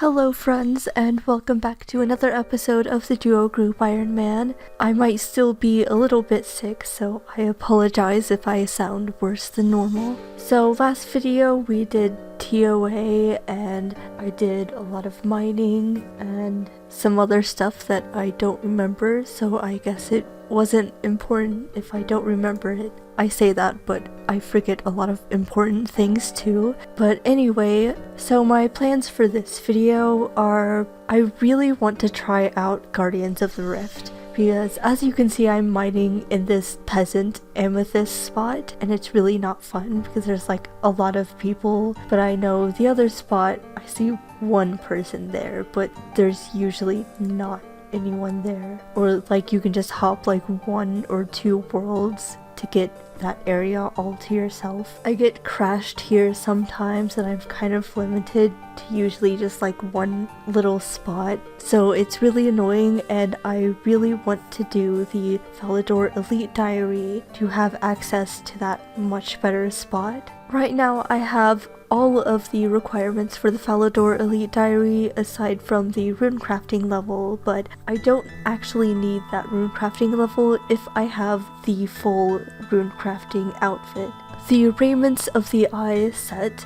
Hello friends, and welcome back to another episode of the duo group Ironman. I might still be a little bit sick, so I apologize if I sound worse than normal. So last video we did TOA and I did a lot of mining and some other stuff that I don't remember, so I guess it wasn't important if I don't remember it. I say that, but I forget a lot of important things too. But anyway, so my plans for this video are I really want to try out Guardians of the Rift. Because as you can see, I'm mining in this peasant amethyst spot and it's really not fun because there's like a lot of people, but I know the other spot I see one person there, but there's usually not anyone there, or like you can just hop like 1 or 2 worlds to get that area all to yourself. I get crashed here sometimes and I'm kind of limited to usually just like one little spot, so it's really annoying, and I really want to do the Falador Elite Diary to have access to that much better spot. Right now I have all of the requirements for the Falador Elite Diary aside from the runecrafting level, but I don't actually need that runecrafting level if I have the full runecrafting outfit. The Raiments of the Eye set,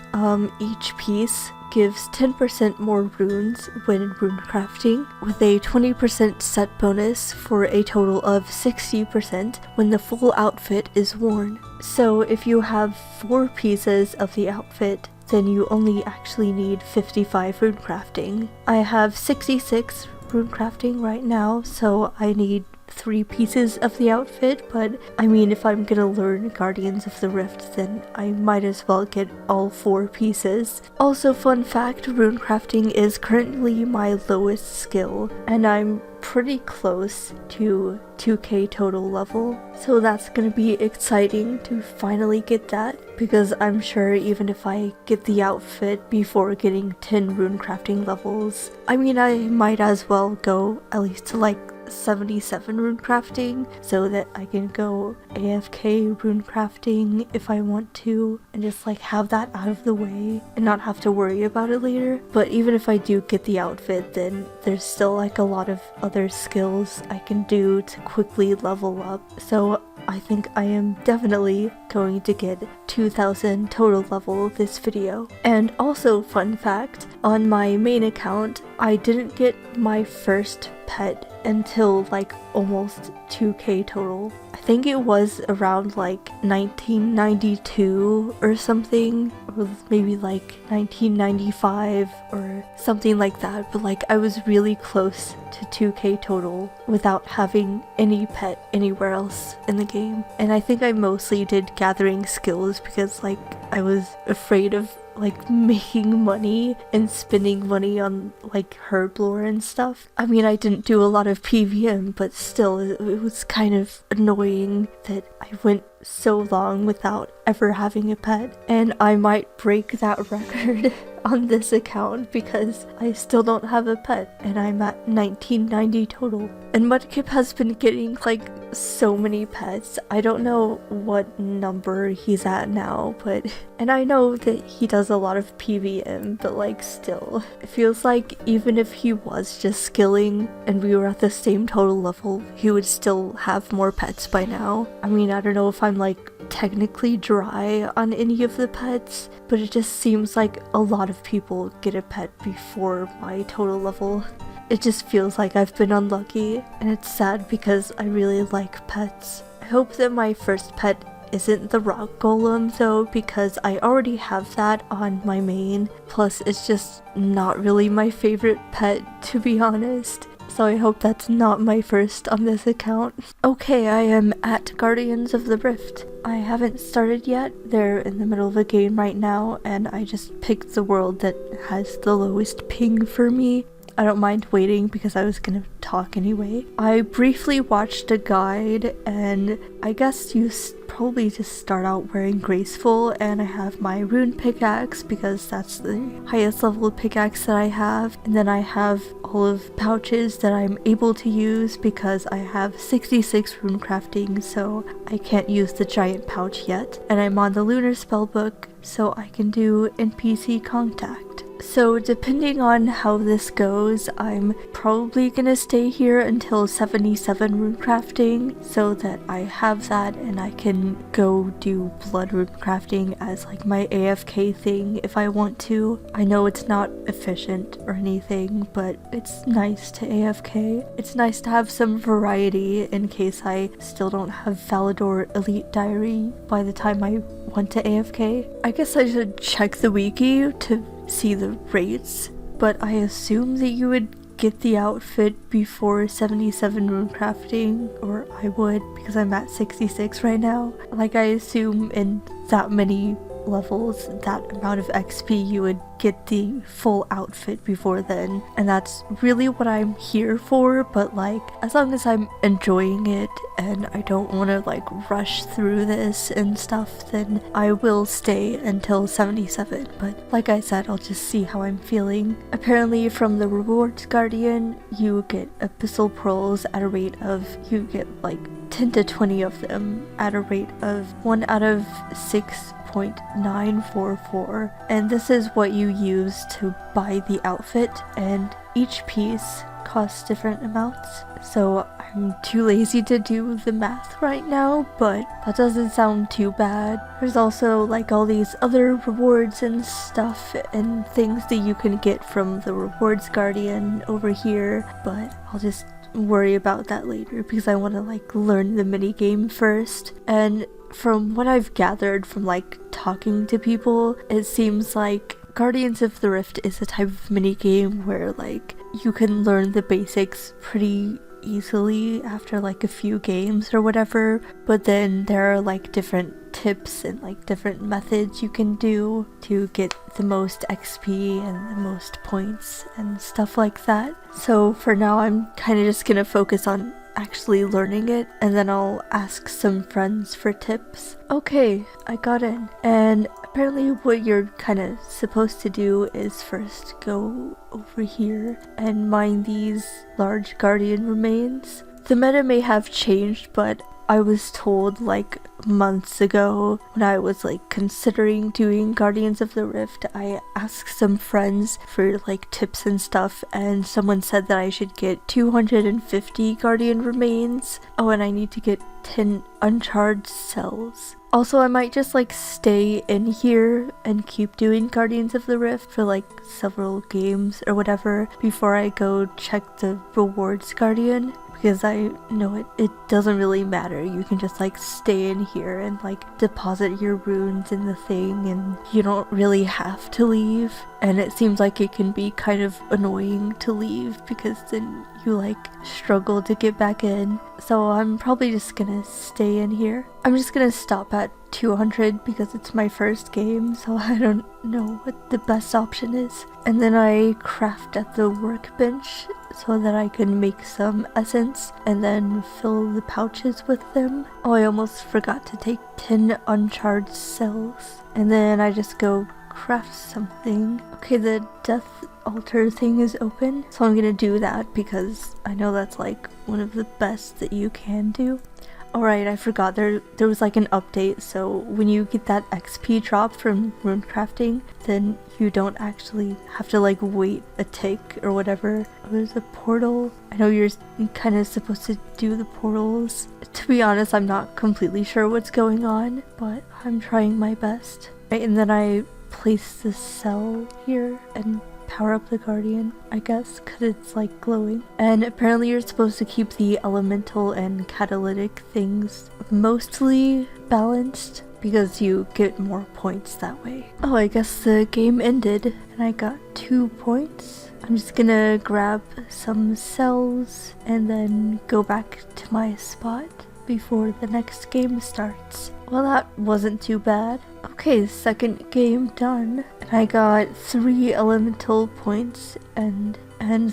each piece gives 10% more runes when runecrafting, with a 20% set bonus for a total of 60% when the full outfit is worn. So if you have 4 pieces of the outfit, then you only actually need 55 runecrafting. I have 66 runecrafting right now, so I need 3 pieces of the outfit, but I mean, if I'm gonna learn Guardians of the Rift, then I might as well get all 4 pieces. Also, fun fact, runecrafting is currently my lowest skill, and I'm pretty close to 2k total level, so that's gonna be exciting to finally get that, because I'm sure even if I get the outfit before getting 10 runecrafting levels, I mean, I might as well go at least to like 77 runecrafting so that I can go AFK runecrafting if I want to, and just like have that out of the way and not have to worry about it later. But even if I do get the outfit, then there's still like a lot of other skills I can do to quickly level up, so I think I am definitely going to get 2000 total level this video. And also, fun fact, on my main account, I didn't get my first pet until like almost 2k total. I think it was around like 1992 or something, or maybe like 1995 or something like that, but like I was really close to 2k total without having any pet anywhere else in the game. And I think I mostly did gathering skills because like I was afraid of like making money and spending money on like herb lore and stuff. I mean, I didn't do a lot of PVM, but still it was kind of annoying that I went so long without ever having a pet, and I might break that record on this account because I still don't have a pet and I'm at 1990 total. And Mudkip has been getting like so many pets. I don't know what number he's at now, but and I know that he does a lot of PVM, but like still, it feels like even if he was just skilling and we were at the same total level, he would still have more pets by now. I mean, I don't know if I'm like technically dry on any of the pets, but it just seems like a lot of people get a pet before my total level. It just feels like I've been unlucky, and it's sad because I really like pets. I hope that my first pet isn't the rock golem though, because I already have that on my main, plus it's just not really my favorite pet, to be honest. So I hope that's not my first on this account. Okay, I am at Guardians of the Rift. I haven't started yet. They're in the middle of a game right now, and I just picked the world that has the lowest ping for me. I don't mind waiting because I was gonna talk anyway. I briefly watched a guide, and I guess you probably just start out wearing graceful, and I have my rune pickaxe because that's the highest level pickaxe that I have, and then I have all of pouches that I'm able to use because I have 66 rune crafting, so I can't use the giant pouch yet, and I'm on the lunar spellbook so I can do NPC contact. So depending on how this goes, I'm probably gonna stay here until 77 rune crafting so that I have that and I can go do blood rune crafting as like my AFK thing if I want to. I know it's not efficient or anything, but it's nice to AFK. It's nice to have some variety in case I still don't have Valador Elite Diary by the time I want to AFK. I guess I should check the wiki to see the rates, but I assume that you would get the outfit before 77 rune crafting, or I would because I'm at 66 right now. Like, I assume in that many levels, that amount of XP, you would get the full outfit before then, and that's really what I'm here for. But like, as long as I'm enjoying it and I don't want to like rush through this and stuff, then I will stay until 77. But like I said, I'll just see how I'm feeling. Apparently from the rewards guardian, you get abyssal pearls at a rate of, you get like 10 to 20 of them at a rate of 1 out of 6.944, and this is what you use to buy the outfit, and each piece costs different amounts. So I'm too lazy to do the math right now, but that doesn't sound too bad. There's also like all these other rewards and stuff and things that you can get from the rewards guardian over here, but I'll just worry about that later because I want to like learn the mini game first. And from what I've gathered from like talking to people, it seems like Guardians of the Rift is a type of mini game where like you can learn the basics pretty easily after like a few games or whatever, but then there are like different tips and like different methods you can do to get the most XP and the most points and stuff like that. So for now I'm kind of just gonna focus on actually learning it, and then I'll ask some friends for tips. Okay, I got in, and apparently what you're kind of supposed to do is first go over here and mine these large guardian remains. The meta may have changed, but I was told like months ago when I was like considering doing Guardians of the Rift, I asked some friends for like tips and stuff, and someone said that I should get 250 guardian remains. Oh, and I need to get 10 uncharged cells. Also, I might just like stay in here and keep doing Guardians of the Rift for like several games or whatever before I go check the rewards guardian, because I know it doesn't really matter. You can just like stay in here and like deposit your runes in the thing, and you don't really have to leave. And it seems like it can be kind of annoying to leave because then you like struggle to get back in. So I'm probably just gonna stay in here. I'm just gonna stop at 200 because it's my first game, so I don't know what the best option is. And then I craft at the workbench so that I can make some essence and then fill the pouches with them. Oh, I almost forgot to take 10 uncharged cells. And then I just go craft something. Okay, the death altar thing is open, so I'm gonna do that because I know that's like one of the best that you can do. Alright, I forgot there was like an update, so when you get that XP drop from rune crafting, then you don't actually have to like wait a tick or whatever. There's a portal. I know you're kind of supposed to do the portals. To be honest, I'm not completely sure what's going on, but I'm trying my best. Right, and then I place the cell here and power up the guardian, I guess, because it's like glowing. And apparently you're supposed to keep the elemental and catalytic things mostly balanced because you get more points that way. Oh, I guess the game ended and I got 2 points. I'm just gonna grab some cells and then go back to my spot before the next game starts. Well, that wasn't too bad. Okay, second game done. And I got 3 elemental points and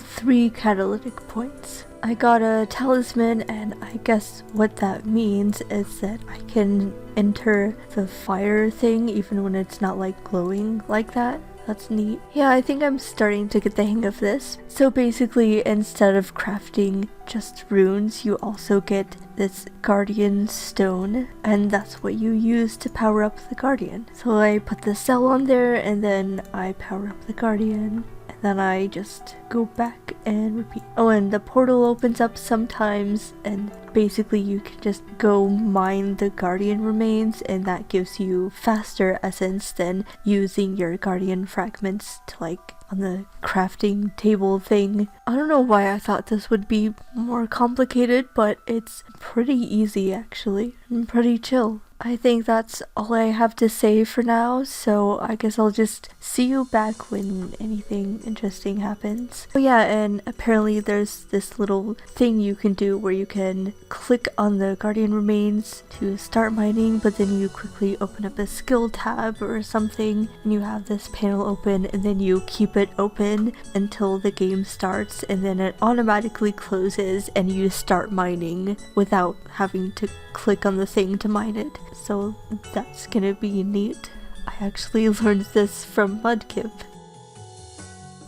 3 catalytic points. I got a talisman, and I guess what that means is that I can enter the fire thing even when it's not like glowing like that. That's neat. Yeah, I think I'm starting to get the hang of this. So basically, instead of crafting just runes, you also get this guardian stone, and that's what you use to power up the guardian. So I put the cell on there, and then I power up the guardian, and then I just go back and repeat. Oh, and the portal opens up sometimes, and basically you can just go mine the guardian remains, and that gives you faster essence than using your guardian fragments to like on the crafting table thing. I don't know why I thought this would be more complicated, but it's pretty easy actually, and pretty chill. I think that's all I have to say for now, so I guess I'll just see you back when anything interesting happens. Oh yeah, and apparently there's this little thing you can do where you can click on the guardian remains to start mining, but then you quickly open up a skill tab or something, and you have this panel open, and then you keep it open until the game starts, and then it automatically closes and you start mining without having to click on the thing to mine it. So that's gonna be neat. I actually learned this from Mudkip.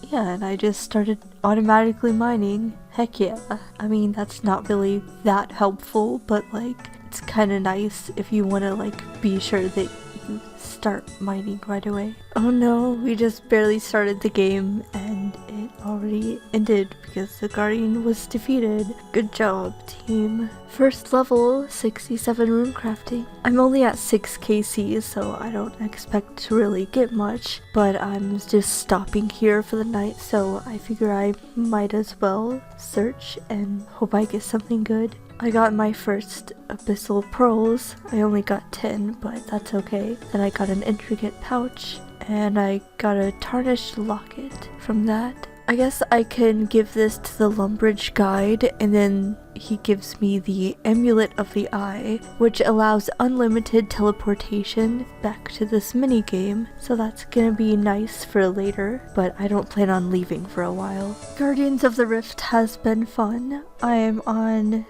Yeah, and I just started automatically mining. Heck yeah. I mean, that's not really that helpful, but like, it's kind of nice if you want to like be sure that you start mining right away. Oh no, we just barely started the game and it already ended because the guardian was defeated. Good job, team. First level, 67 rune crafting. I'm only at 6 KC, so I don't expect to really get much, but I'm just stopping here for the night, so I figure I might as well search and hope I get something good. I got my first abyssal pearls. I only got 10, but that's okay. Then I got an intricate pouch, and I got a tarnished locket from that. I guess I can give this to the Lumbridge guide, and then he gives me the Amulet of the Eye, which allows unlimited teleportation back to this minigame, so that's gonna be nice for later, but I don't plan on leaving for a while. Guardians of the Rift has been fun. I am on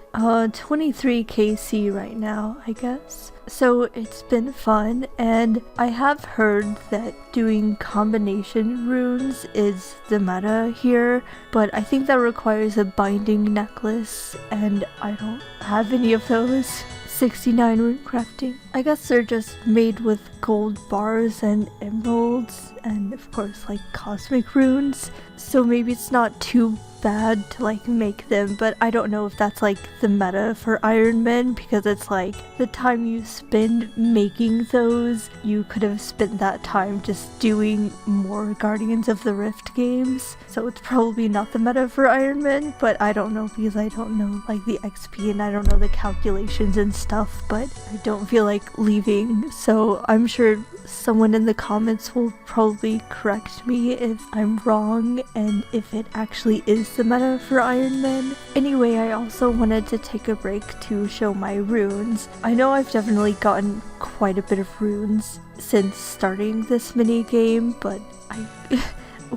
23 KC right now, I guess. So it's been fun, and I have heard that doing combination runes is the meta here, but I think that requires a binding necklace, and I don't have any of those. 69 rune crafting. I guess they're just made with gold bars and emeralds, and of course like cosmic runes, so maybe it's not too bad to like make them, but I don't know if that's like the meta for Ironmen, because it's like the time you spend making those, you could have spent that time just doing more Guardians of the Rift games, so it's probably not the meta for Ironmen, but I don't know because I don't know like the XP and I don't know the calculations and stuff, but I don't feel like leaving, so I'm sure someone in the comments will probably correct me if I'm wrong and if it actually is the meta for Ironmen. Anyway, I also wanted to take a break to show my runes. I know I've definitely gotten quite a bit of runes since starting this mini game, but I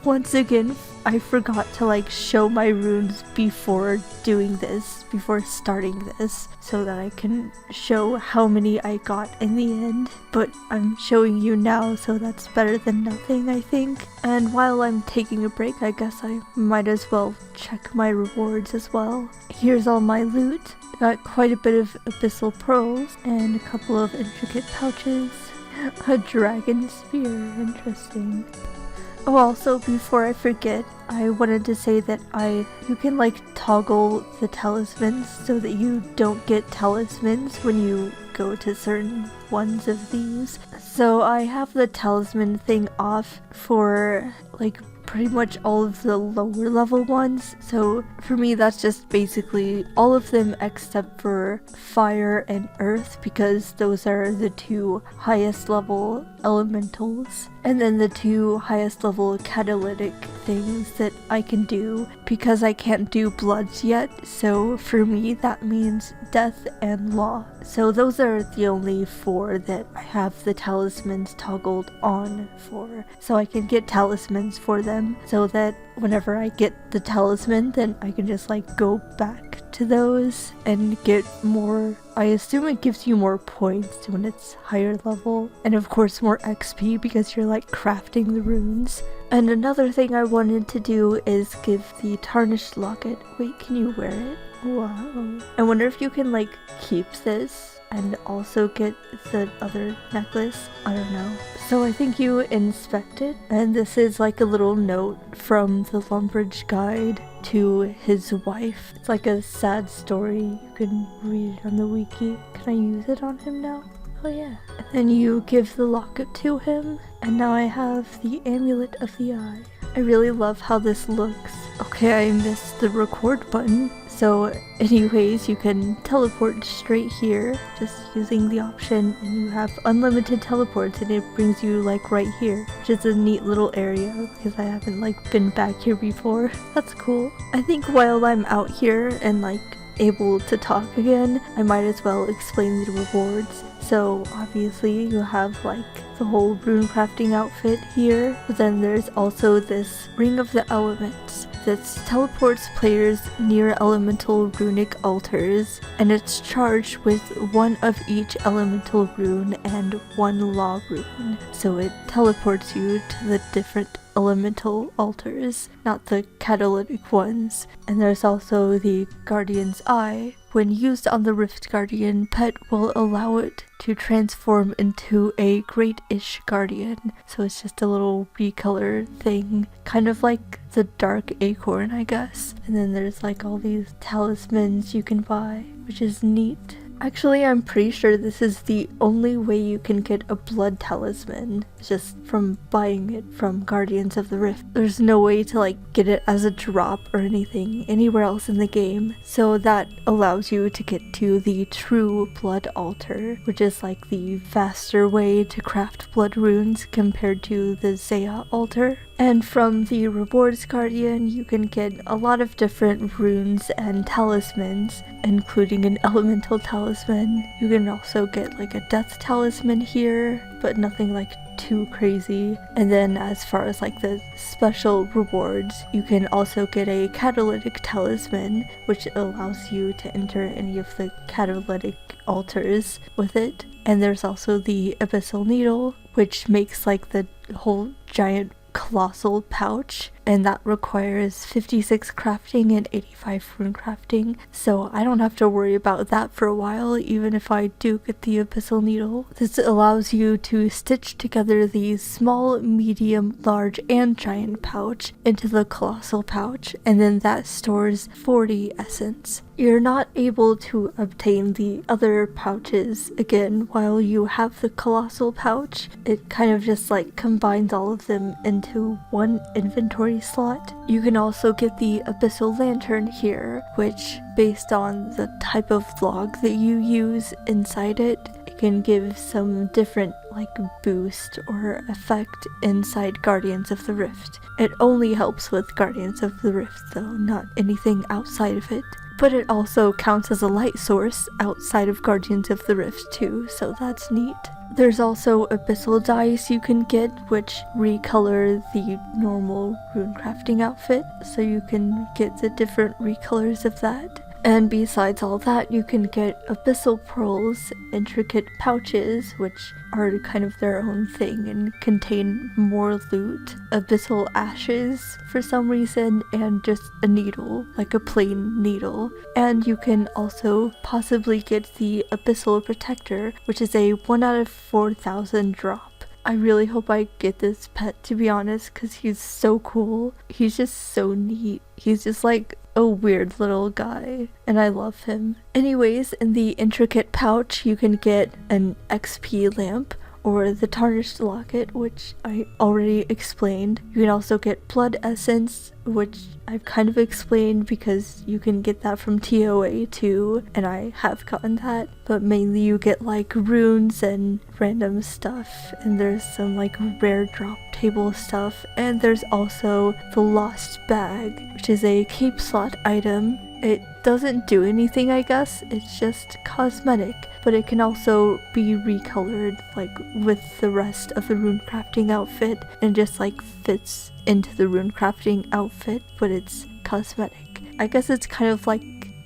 once again I forgot to like show my runes before doing this, before starting this, so that I can show how many I got in the end, but I'm showing you now, so that's better than nothing, I think. And while I'm taking a break, I guess I might as well check my rewards as well. Here's all my loot. Got quite a bit of abyssal pearls and a couple of intricate pouches. A dragon spear, interesting. Oh, also, before I forget, I wanted to say that you can like toggle the talismans so that you don't get talismans when you go to certain ones of these. So I have the talisman thing off for like pretty much all of the lower level ones, so for me that's just basically all of them except for fire and earth, because those are the two highest level elementals, and then the two highest level catalytic things that I can do, because I can't do bloods yet, so for me that means death and law. So those are the only four that I have the talismans toggled on for, so I can get talismans for them, so that whenever I get the talisman, then I can just like go back to those and get more. I assume it gives you more points when it's higher level, and of course more XP because you're like crafting the runes. And another thing I wanted to do is give the tarnished locket. Wait, can you wear it? Wow. I wonder if you can like keep this and also get the other necklace. I don't know. So I think you inspect it, and this is like a little note from the Lumbridge guide to his wife. It's like a sad story. You can read it on the wiki. Can I use it on him now? Oh yeah. And then you give the locket to him, and now I have the amulet of the eye. I really love how this looks. Okay, I missed the record button. So anyways, you can teleport straight here just using the option, and you have unlimited teleports, and it brings you like right here, which is a neat little area because I haven't like been back here before. That's cool. I think while I'm out here and like able to talk again, I might as well explain the rewards. So obviously you have like the whole rune crafting outfit here, but then there's also this Ring of the Elements that teleports players near elemental runic altars, and it's charged with one of each elemental rune and one law rune. So it teleports you to the different elemental altars, not the catalytic ones. And there's also the Guardian's Eye. When used on the Rift Guardian, pet will allow it to transform into a Great-ish Guardian. So it's just a little recolor thing, kind of like the Dark Acorn, I guess. And then there's like all these talismans you can buy, which is neat. Actually, I'm pretty sure this is the only way you can get a blood talisman, just from buying it from Guardians of the Rift. There's no way to like get it as a drop or anything anywhere else in the game, so that allows you to get to the true blood altar, which is like the faster way to craft blood runes compared to the Zaya altar. And from the Rewards Guardian, you can get a lot of different runes and talismans, including an elemental talisman. You can also get like a death talisman here, but nothing like too crazy. And then as far as like the special rewards, you can also get a catalytic talisman, which allows you to enter any of the catalytic altars with it. And there's also the abyssal needle, which makes like the whole giant colossal pouch, and that requires 56 crafting and 85 rune crafting, so I don't have to worry about that for a while, even if I do get the abyssal needle. This allows you to stitch together the small, medium, large, and giant pouch into the colossal pouch, and then that stores 40 essence. You're not able to obtain the other pouches again while you have the colossal pouch. It kind of just like combines all of them into one inventory slot. You can also get the abyssal lantern here, which based on the type of log that you use inside it, it can give some different like boost or effect inside Guardians of the Rift. It only helps with Guardians of the Rift though, not anything outside of it. But it also counts as a light source outside of Guardians of the Rift too, so that's neat. There's also abyssal dice you can get, which recolor the normal rune crafting outfit, so you can get the different recolors of that. And besides all that, you can get abyssal pearls, intricate pouches, which are kind of their own thing and contain more loot, abyssal ashes for some reason, and just a needle, like a plain needle. And you can also possibly get the abyssal protector, which is a 1 out of 4,000 drop. I really hope I get this pet, to be honest, because he's so cool. He's just so neat. He's just like a weird little guy, and I love him. Anyways, in the intricate pouch, you can get an XP lamp, or the tarnished locket, which I already explained. You can also get blood essence, which I've kind of explained because you can get that from TOA too, and I have gotten that, but mainly you get like runes and random stuff, and there's some like rare drop table stuff, and there's also the lost bag, which is a cape slot item. It doesn't do anything, I guess, it's just cosmetic, but it can also be recolored like with the rest of the rune crafting outfit and just like fits into the rune crafting outfit, but it's cosmetic. I guess it's kind of like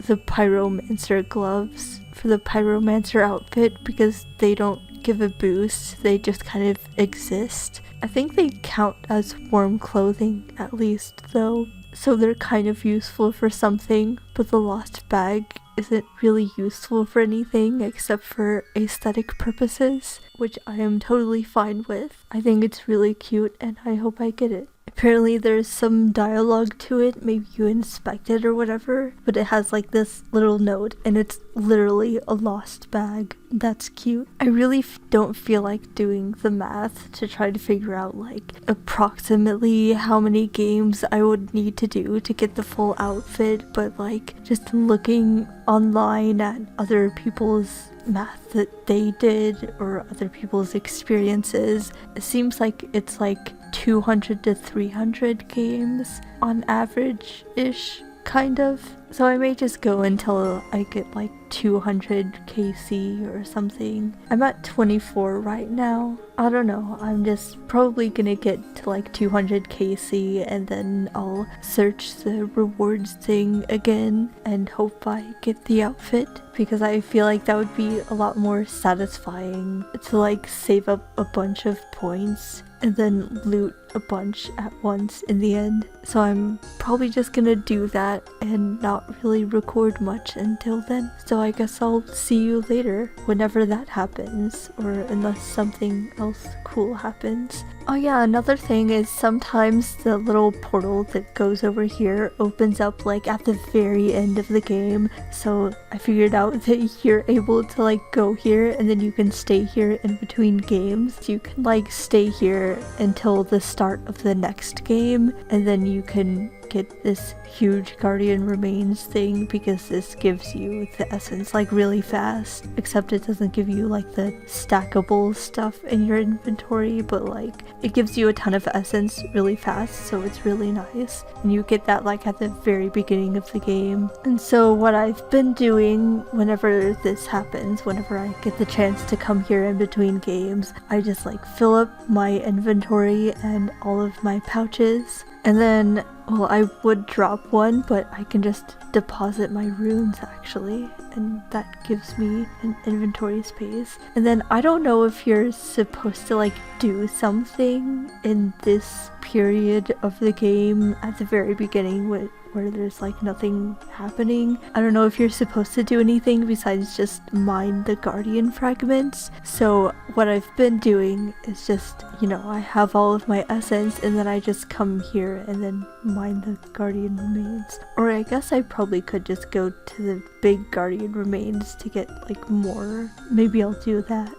the pyromancer gloves for the pyromancer outfit because they don't give a boost, they just kind of exist. I think they count as warm clothing at least though, so they're kind of useful for something, but the lost bag isn't really useful for anything except for aesthetic purposes, which I am totally fine with. I think it's really cute and I hope I get it. Apparently there's some dialogue to it, maybe you inspect it or whatever, but it has like this little note and it's literally a lost bag. That's cute. I really don't feel like doing the math to try to figure out like approximately how many games I would need to do to get the full outfit, but like just looking online at other people's math that they did or other people's experiences, it seems like it's like 200 to 300 games on average-ish, kind of. So I may just go until I get like 200 KC or something. I'm at 24 right now. I don't know, I'm just probably gonna get to like 200 KC and then I'll search the rewards thing again and hope I get the outfit, because I feel like that would be a lot more satisfying to like save up a bunch of points and then loot a bunch at once in the end. So I'm probably just gonna do that and not really record much until then. So I guess I'll see you later whenever that happens, or unless something else cool happens. Oh yeah, another thing is sometimes the little portal that goes over here opens up like at the very end of the game, so I figured out that you're able to like go here and then you can stay here in between games. You can like stay here until the start of the next game and then you can get this huge Guardian Remains thing, because this gives you the essence like really fast, except it doesn't give you like the stackable stuff in your inventory, but like it gives you a ton of essence really fast, so it's really nice, and you get that like at the very beginning of the game. And so what I've been doing whenever this happens, whenever I get the chance to come here in between games, I just like fill up my inventory and all of my pouches, and then, well, I would drop one, but I can just deposit my runes actually, and that gives me an inventory space. And then I don't know if you're supposed to like do something in this period of the game at the very beginning where there's like nothing happening. I don't know if you're supposed to do anything besides just mine the Guardian fragments. So what I've been doing is just, you know, I have all of my essence and then I just come here and then mine the Guardian Remains. Or I guess I probably could just go to the big Guardian Remains to get like more. Maybe I'll do that.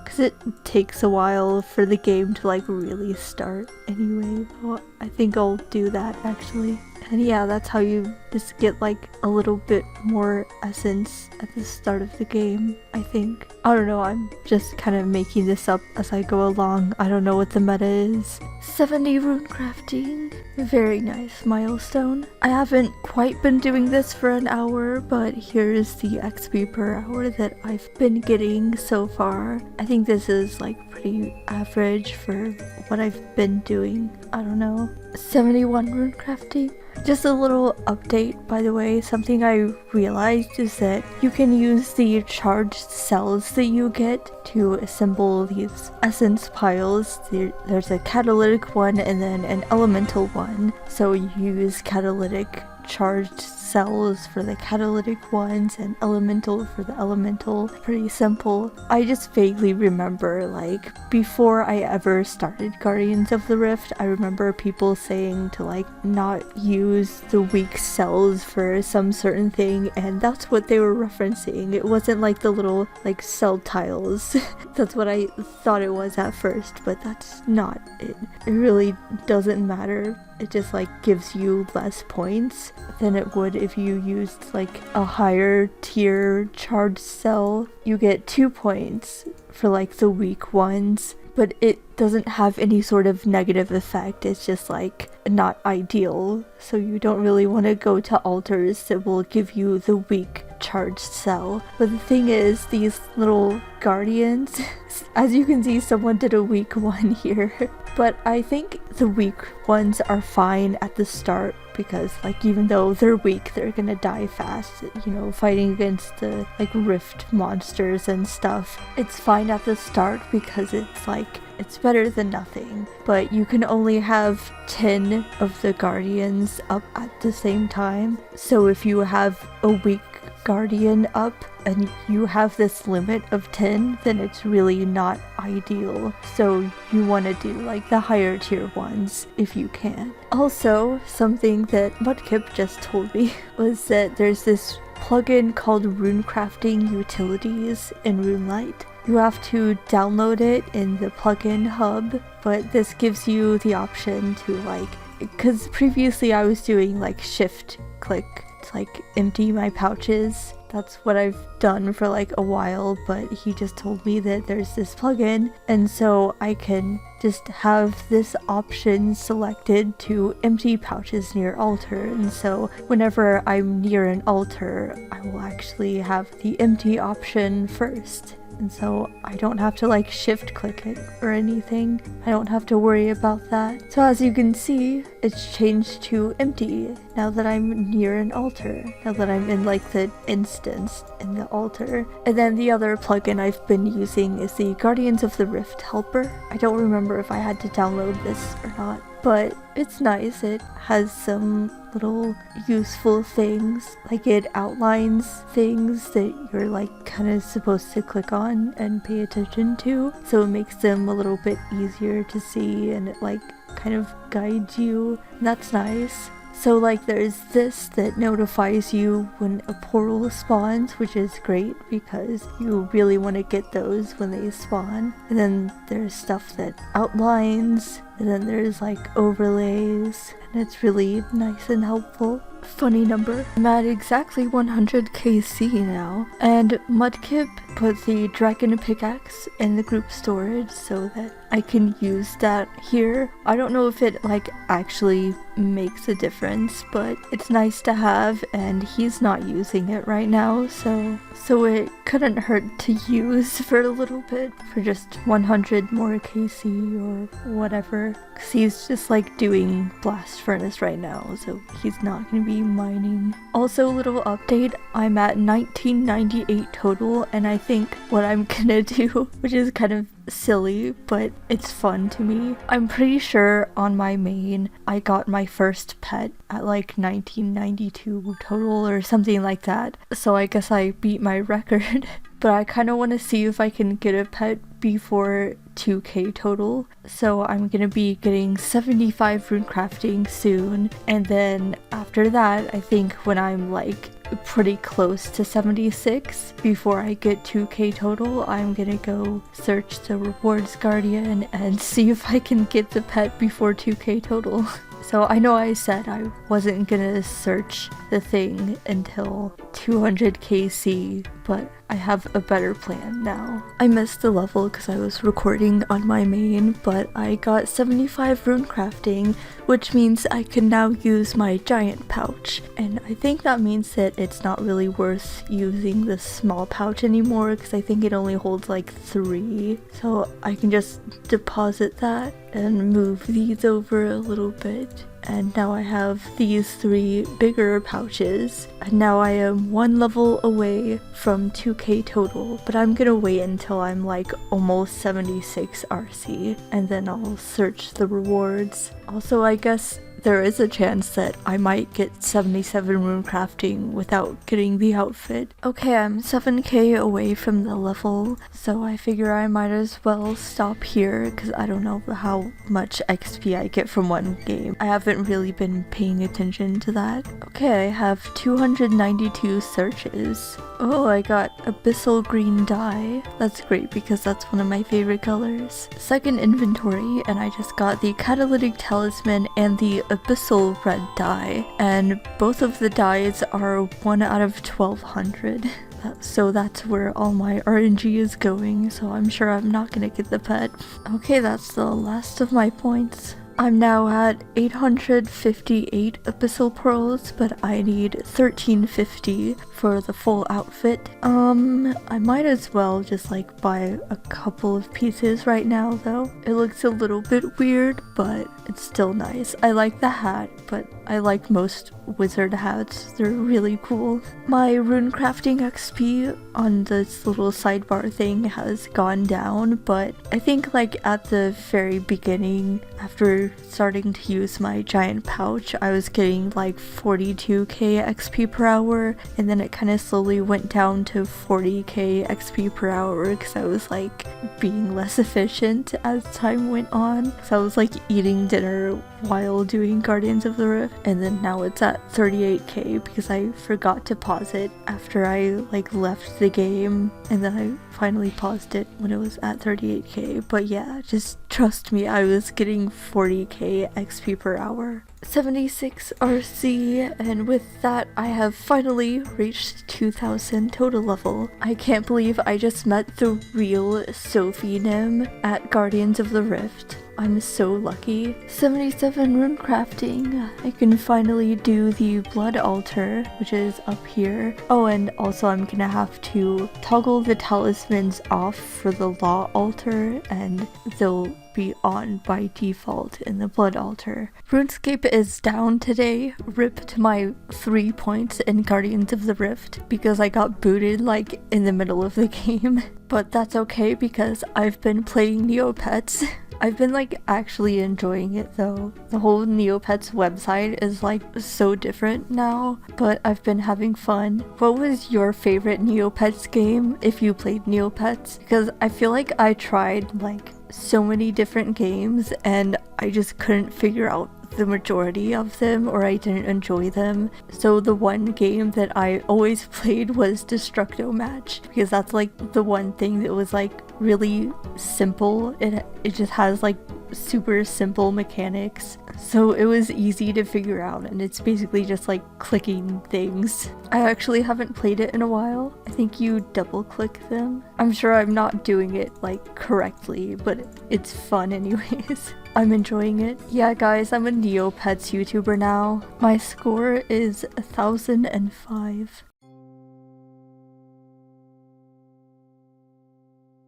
Because it takes a while for the game to like really start anyway. Well, I think I'll do that actually. And yeah, that's how you just get like a little bit more essence at the start of the game, I think. I don't know, I'm just kind of making this up as I go along. I don't know what the meta is. 70 rune crafting. Very nice milestone. I haven't quite been doing this for an hour, but here's the XP per hour that I've been getting so far. I think this is like pretty average for what I've been doing. I don't know. 71 rune crafting. Just a little update, by the way, something I realized is that you can use the charged cells that you get to assemble these essence piles. There's a catalytic one and then an elemental one. So you use catalytic charged cells for the catalytic ones and elemental for the elemental. Pretty simple. I just vaguely remember, like, before I ever started Guardians of the Rift, I remember people saying to like not use the weak cells for some certain thing, and that's what they were referencing. It wasn't like the little like cell tiles. That's what I thought it was at first, but that's not it. It really doesn't matter. It just like gives you less points than it would if you used like a higher tier charged cell. You get 2 points for like the weak ones, but it doesn't have any sort of negative effect. It's just like not ideal, so you don't really want to go to altars that will give you the weak charged cell. But the thing is, these little guardians As you can see, someone did a weak one here. But I think the weak ones are fine at the start because, like, even though they're weak, they're gonna die fast, you know, fighting against the, like, rift monsters and stuff. It's fine at the start because it's, like, it's better than nothing. But you can only have 10 of the guardians up at the same time. So if you have a weak guardian up and you have this limit of 10, then it's really not ideal. So you want to do like the higher tier ones if you can. Also, something that Mudkip just told me was that there's this plugin called Runecrafting Utilities in RuneLite. You have to download it in the plugin hub, but this gives you the option to, like, because previously I was doing like shift click to like empty my pouches. That's what I've done for like a while, but he just told me that there's this plugin, and so I can just have this option selected to empty pouches near altar. And so whenever I'm near an altar, I will actually have the empty option first. And so I don't have to like shift click it or anything. I don't have to worry about that. So as you can see, it's changed to empty now that I'm near an altar. Now that I'm in like the instance in the altar. And then the other plugin I've been using is the Guardians of the Rift helper. I don't remember if I had to download this or not, but it's nice. It has some little useful things, like it outlines things that you're like kind of supposed to click on and pay attention to, so it makes them a little bit easier to see, and it like kind of guides you. That's nice. So like there's this that notifies you when a portal spawns, which is great because you really want to get those when they spawn. And then there's stuff that outlines, and then there's like overlays, and it's really nice and helpful. Funny number, I'm at exactly 100 KC now, and Mudkip put the dragon pickaxe in the group storage so that I can use that here. I don't know if it like actually makes a difference, but it's nice to have, and he's not using it right now, so it couldn't hurt to use for a little bit for just 100 more KC or whatever, because he's just like doing blast furnace right now, so he's not gonna be mining. Also, little update, I'm at 1998 total, and I think what I'm gonna do, which is kind of silly, but it's fun to me, I'm pretty sure on my main I got my first pet at like 1992 total or something like that, so I guess I beat my record. But I kind of want to see if I can get a pet before 2k total, so I'm gonna be getting 75 rune crafting soon, and then after that I think when I'm like pretty close to 76 before I get 2k total, I'm gonna go search the rewards guardian and see if I can get the pet before 2k total. So I know I said I wasn't gonna search the thing until 200 KC, but I have a better plan now. I missed the level because I was recording on my main, but I got 75 rune crafting, which means I can now use my giant pouch. And I think that means that it's not really worth using this small pouch anymore because I think it only holds like 3. So I can just deposit that and move these over a little bit. And now I have these 3 bigger pouches, and now I am 1 level away from 2k total, but I'm gonna wait until I'm like almost 76 RC, and then I'll search the rewards. Also, I guess there is a chance that I might get 77 rune crafting without getting the outfit. Okay, I'm 7k away from the level, so I figure I might as well stop here because I don't know how much XP I get from one game. I haven't really been paying attention to that. Okay, I have 292 searches. Oh, I got abyssal green dye. That's great because that's one of my favorite colors. Second inventory, and I just got the catalytic talisman and the abyssal red dye, and both of the dyes are 1 out of 1200. So that's where all my RNG is going, so I'm sure I'm not gonna get the pet. Okay, that's the last of my points. I'm now at 858 abyssal pearls, but I need 1350 for the full outfit. I might as well just like buy a couple of pieces right now though. It looks a little bit weird, but it's still nice. I like the hat, but I like most wizard hats. They're really cool. My rune crafting XP on this little sidebar thing has gone down, but I think like at the very beginning, after starting to use my giant pouch, I was getting like 42k XP per hour, and then it kind of slowly went down to 40k XP per hour because I was like being less efficient as time went on. So I was like eating dinner while doing Guardians of the Rift, and then now it's at 38k because I forgot to pause it after I like left the game, and then I finally paused it when it was at 38k. But yeah, just trust me, I was getting 40k XP per hour. 76 RC, and with that I have finally reached 2000 total level. I can't believe I just met the real Sophie Nim at Guardians of the Rift. I'm so lucky. 77 rune crafting. I can finally do the blood altar, which is up here. Oh, and also I'm gonna have to toggle the talismans off for the law altar, and they'll be on by default in the blood altar. RuneScape is down today. RIP to my 3 points in Guardians of the Rift because I got booted like in the middle of the game. But that's okay because I've been playing Neopets. I've been like actually enjoying it though. The whole Neopets website is like so different now, but I've been having fun. What was your favorite Neopets game if you played Neopets? Because I feel like I tried like so many different games and I just couldn't figure out the majority of them, or I didn't enjoy them. So the one game that I always played was Destructo Match because that's like the one thing that was like really simple. It just has like super simple mechanics, so it was easy to figure out, and it's basically just like clicking things. I actually haven't played it in a while. I think you double click them. I'm sure I'm not doing it like correctly, but it's fun anyways. I'm enjoying it. Yeah guys, I'm a Neopets YouTuber now. My score is 1005.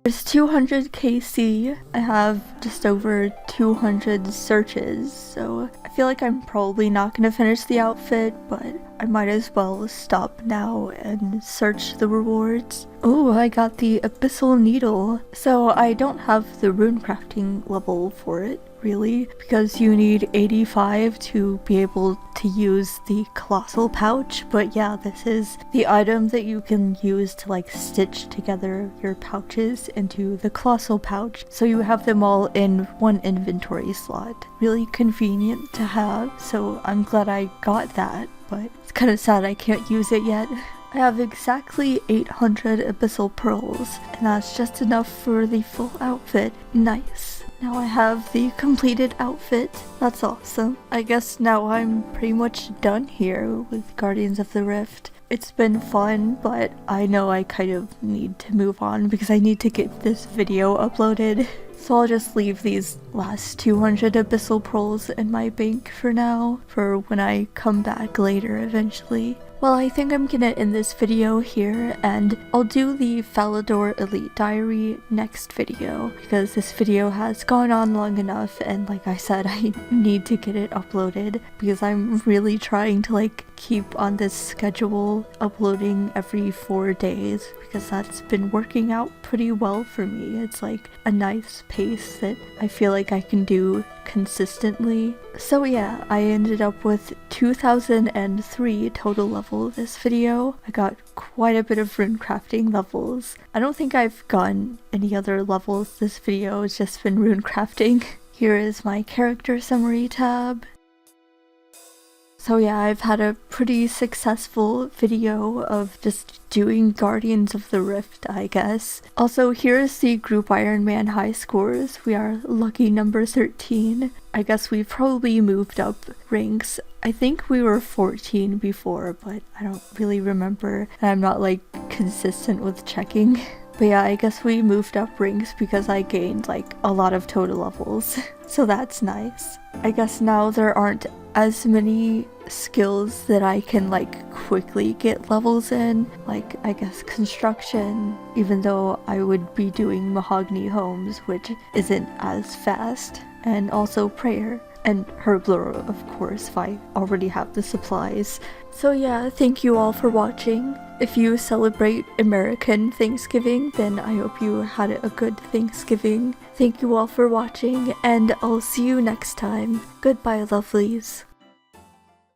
There's 200 KC. I have just over 200 searches, so I feel like I'm probably not gonna finish the outfit, but I might as well stop now and search the rewards. Oh, I got the Abyssal Needle. So I don't have the rune crafting level for it, really, because you need 85 to be able to use the colossal pouch. But yeah, this is the item that you can use to like stitch together your pouches into the colossal pouch, so you have them all in one inventory slot. Really convenient to have, so I'm glad I got that, but it's kind of sad I can't use it yet. I have exactly 800 abyssal pearls, and that's just enough for the full outfit. Nice. Now I have the completed outfit. That's awesome. I guess now I'm pretty much done here with Guardians of the Rift. It's been fun, but I know I kind of need to move on because I need to get this video uploaded. So I'll just leave these last 200 abyssal pearls in my bank for now, for when I come back later eventually. Well, I think I'm gonna end this video here, and I'll do the Falador Elite Diary next video, because this video has gone on long enough, and like I said, I need to get it uploaded, because I'm really trying to like keep on this schedule, uploading every 4 days, because that's been working out pretty well for me. It's like a nice pace that I feel like I can do consistently. So yeah, I ended up with 2003 total level this video. I got quite a bit of rune crafting levels. I don't think I've gotten any other levels this video, it's just been rune crafting. Here is my character summary tab. So yeah, I've had a pretty successful video of just doing Guardians of the Rift, I guess. Also, here's the group Ironman high scores. We are lucky number 13. I guess we've probably moved up ranks. I think we were 14 before, but I don't really remember. And I'm not like consistent with checking. But yeah, I guess we moved up ranks because I gained like a lot of total levels. So that's nice. I guess now there aren't as many skills that I can like quickly get levels in, like I guess construction, even though I would be doing mahogany homes, which isn't as fast, and also prayer and herblore, of course, if I already have the supplies. So yeah, thank you all for watching. If you celebrate American Thanksgiving, then I hope you had a good Thanksgiving. Thank you all for watching, and I'll see you next time. Goodbye, lovelies.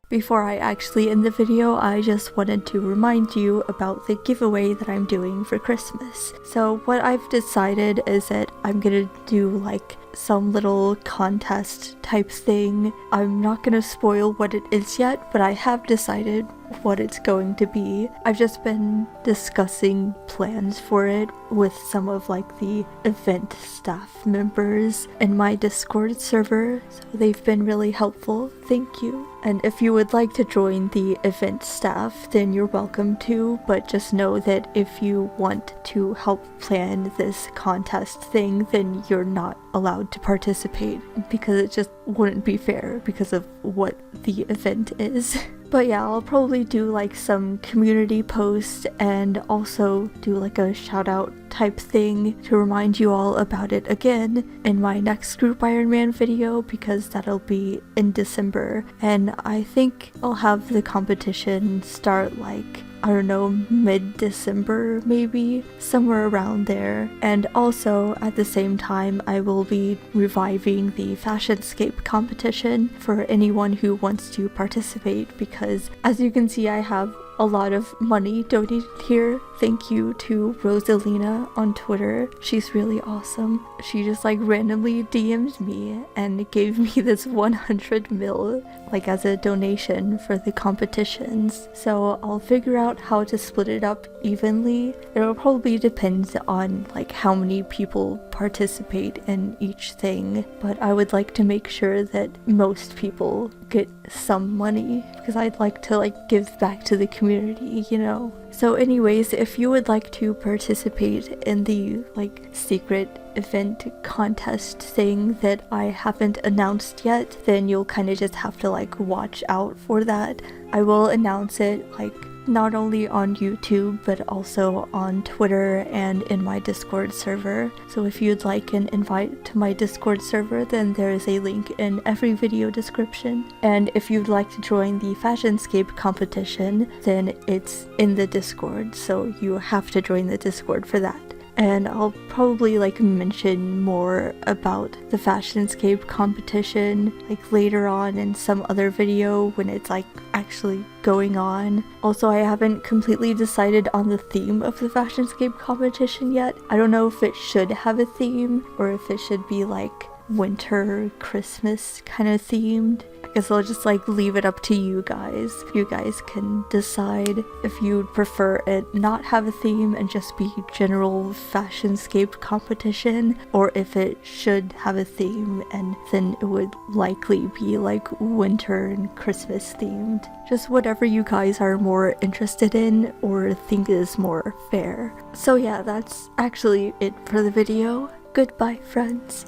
Before I actually end the video, I just wanted to remind you about the giveaway that I'm doing for Christmas. So what I've decided is that I'm gonna do like some little contest type thing. I'm not gonna spoil what it is yet, but I have decided what it's going to be. I've just been discussing plans for it with some of like the event staff members in my Discord server, so they've been really helpful. Thank you. And if you would like to join the event staff, then you're welcome to, but just know that if you want to help plan this contest thing, then you're not allowed to participate, because it just wouldn't be fair because of what the event is. But yeah, I'll probably do like some community posts and also do like a shout out type thing to remind you all about it again in my next group Ironman video, because that'll be in December, and I think I'll have the competition start like, I don't know, mid-December maybe, somewhere around there. And also at the same time I will be reviving the Fashionscape competition for anyone who wants to participate, because as you can see I have a lot of money donated here. Thank you to Rosalina on Twitter. She's really awesome. She just like randomly DM'd me and gave me this 100 mil like as a donation for the competitions. So I'll figure out how to split it up evenly. It'll probably depend on like how many people participate in each thing, but I would like to make sure that most people get some money, because I'd like to like give back to the community, you know. So anyways, if you would like to participate in the like secret event contest thing that I haven't announced yet, then you'll kind of just have to like watch out for that. I will announce it like not only on YouTube but also on Twitter and in my Discord server. So if you'd like an invite to my Discord server, then there is a link in every video description. And if you'd like to join the Fashionscape competition, then it's in the Discord, so you have to join the Discord for that. And I'll probably like mention more about the Fashionscape competition like later on in some other video when it's like actually going on. Also, I haven't completely decided on the theme of the Fashionscape competition yet. I don't know if it should have a theme or if it should be like winter, Christmas kind of themed. I guess I'll just like leave it up to you guys. You guys can decide if you'd prefer it not have a theme and just be general Fashionscape competition, or if it should have a theme and then it would likely be like winter and Christmas themed. Just whatever you guys are more interested in or think is more fair. So yeah, that's actually it for the video. Goodbye, friends.